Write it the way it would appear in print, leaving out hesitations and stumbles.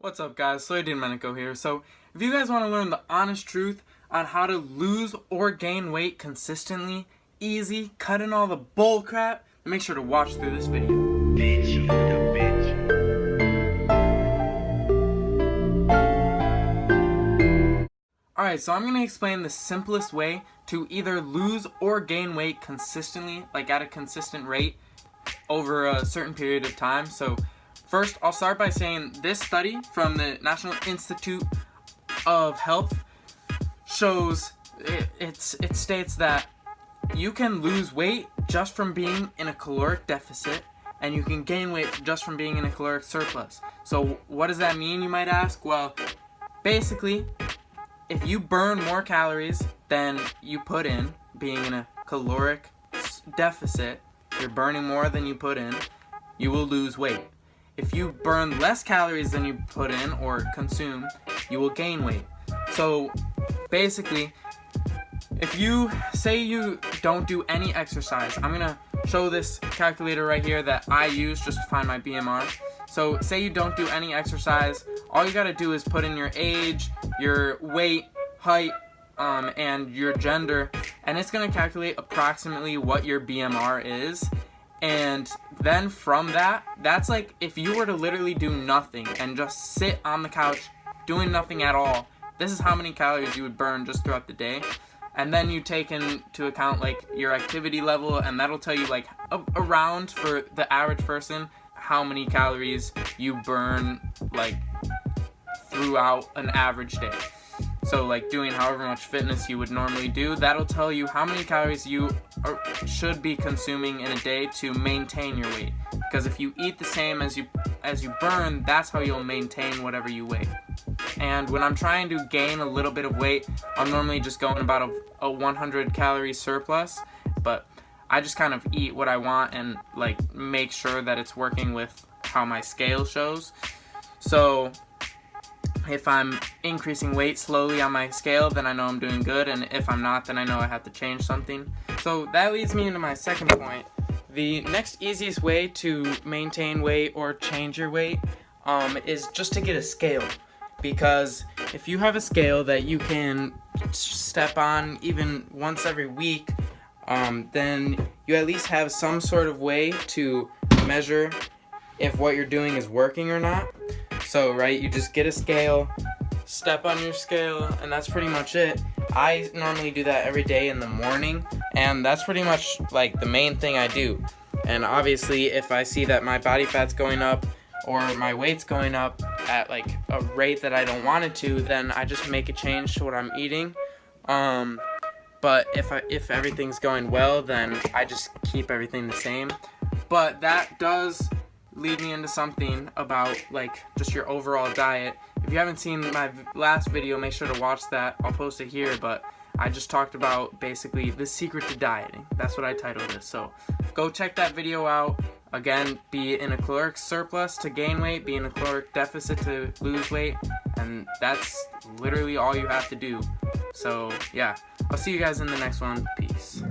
What's up guys, Domenico here. So if you guys want to learn the honest truth on how to lose or gain weight consistently, easy, cutting all the bull crap, make sure to watch through this video. Alright, so I'm going to explain the simplest way to either lose or gain weight consistently, like at a consistent rate over a certain period of time. So first, I'll start by saying this study from the National Institute of Health shows, it states that you can lose weight just from being in a caloric deficit, and you can gain weight just from being in a caloric surplus. So what does that mean, you might ask? Well, basically, if you burn more calories than you put in, being in a caloric deficit, you're burning more than you put in, you will lose weight. If you burn less calories than you put in or consume, you will gain weight. So basically, if you say you don't do any exercise, I'm gonna show this calculator right here that I use just to find my BMR. So say you don't do any exercise, all you gotta do is put in your age, your weight, height, and your gender, and it's gonna calculate approximately what your BMR is. And then from that, that's like if you were to literally do nothing and just sit on the couch doing nothing at all, this is how many calories you would burn just throughout the day. And then you take into account like your activity level, and that'll tell you like around, for the average person, how many calories you burn like throughout an average day. So like doing however much fitness you would normally do, that'll tell you how many calories you should be consuming in a day to maintain your weight. Because if you eat the same as you burn, that's how you'll maintain whatever you weigh. And when I'm trying to gain a little bit of weight, I'm normally just going about a 100 calorie surplus, but I just kind of eat what I want and like make sure that it's working with how my scale shows. So if I'm increasing weight slowly on my scale, then I know I'm doing good, and if I'm not, then I know I have to change something. So that leads me into my second point. The next easiest way to maintain weight or change your weight is just to get a scale. Because if you have a scale that you can step on even once every week, then you at least have some sort of way to measure if what you're doing is working or not. So, right, you just get a scale, step on your scale, and that's pretty much it. I normally do that every day in the morning, and that's pretty much like the main thing I do. And obviously, if I see that my body fat's going up or my weight's going up at like a rate that I don't want it to, then I just make a change to what I'm eating. But if everything's going well, then I just keep everything the same. But that does lead me into something about like just your overall diet. If you haven't seen my last video, make sure to watch that. I'll post it here, but I just talked about basically the secret to dieting. That's what I titled it. So go check that video out. Again, be in a caloric surplus to gain weight, be in a caloric deficit to lose weight, and that's literally all you have to do. So yeah, I'll see you guys in the next one. Peace.